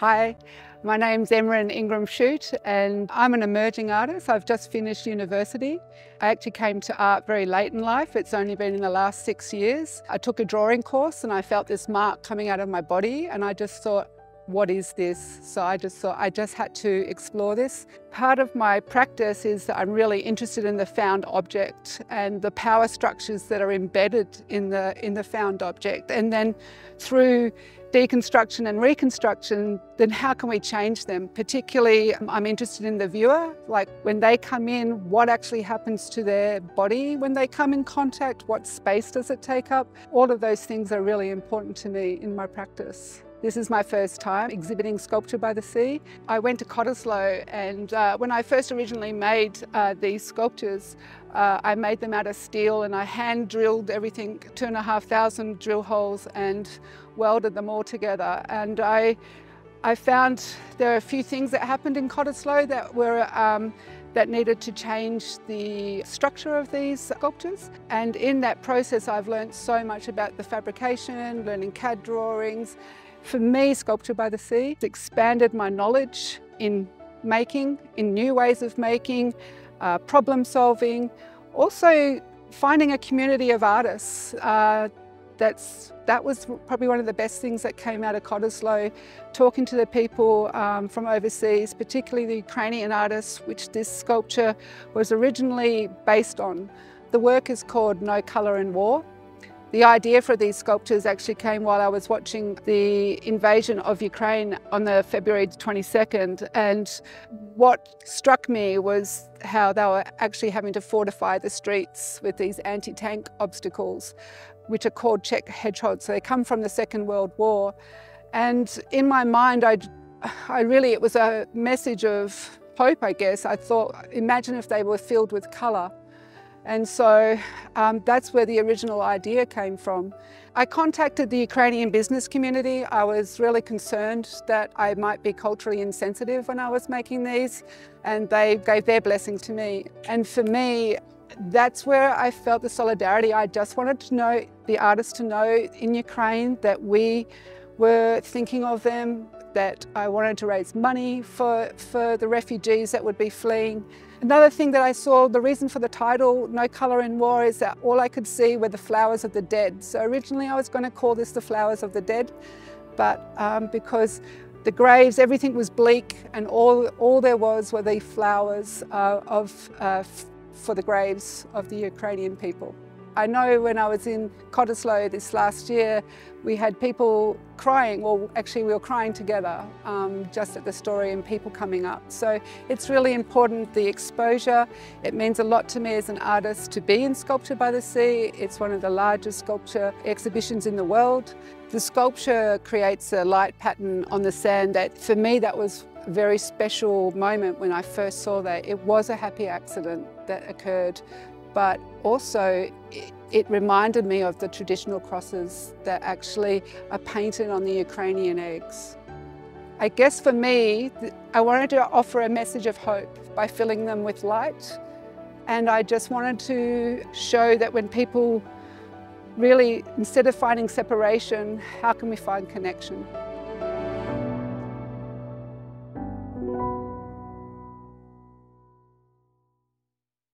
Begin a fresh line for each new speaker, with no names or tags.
Hi, my name's Emryn Ingram-Shute and I'm an emerging artist. I've just finished university. I actually came to art very late in life. It's only been in the last 6 years. I took a drawing course and I felt this mark coming out of my body and I just thought, what is this? So I just thought I just had to explore this. Part of my practice is that I'm really interested in the found object and the power structures that are embedded in the found object. And then through deconstruction and reconstruction, then how can we change them? Particularly, I'm interested in the viewer, like when they come in, what actually happens to their body when they come in contact? What space does it take up? All of those things are really important to me in my practice. This is my first time exhibiting sculpture by the sea. I went to Cottesloe and when I first originally made these sculptures, I made them out of steel and I hand drilled everything, 2,500 drill holes and welded them all together. And I found there are a few things that happened in Cottesloe that were that needed to change the structure of these sculptures. And in that process, I've learned so much about the fabrication, learning CAD drawings. For me, Sculpture by the Sea expanded my knowledge in making, in new ways of making, problem solving, also finding a community of artists. That was probably one of the best things that came out of Cottesloe, talking to the people from overseas, particularly the Ukrainian artists, which this sculpture was originally based on. The work is called No Colour in War. The idea for these sculptures actually came while I was watching the invasion of Ukraine on the February 22nd, and what struck me was how they were actually having to fortify the streets with these anti-tank obstacles, which are called Czech hedgehogs. So they come from the Second World War. And in my mind, it was a message of hope, I guess. I thought, imagine if they were filled with colour. And so that's where the original idea came from. I contacted the Ukrainian business community. I was really concerned that I might be culturally insensitive when I was making these, and they gave their blessing to me. And for me, that's where I felt the solidarity. I just wanted to know, the artists to know in Ukraine that we were thinking of them, that I wanted to raise money for the refugees that would be fleeing. Another thing that I saw, the reason for the title, No Colour in War, is that all I could see were the flowers of the dead. So originally I was going to call this the flowers of the dead, but because the graves, everything was bleak and all there was were the flowers for the graves of the Ukrainian people. I know when I was in Cottesloe this last year, we had people crying. Well, actually we were crying together just at the story and people coming up. So it's really important, the exposure. It means a lot to me as an artist to be in Sculpture by the Sea. It's one of the largest sculpture exhibitions in the world. The sculpture creates a light pattern on the sand that, for me, that was a very special moment when I first saw that. It was a happy accident that occurred, but also it reminded me of the traditional crosses that actually are painted on the Ukrainian eggs. I guess for me, I wanted to offer a message of hope by filling them with light, and I just wanted to show that when people really, instead of finding separation, how can we find connection?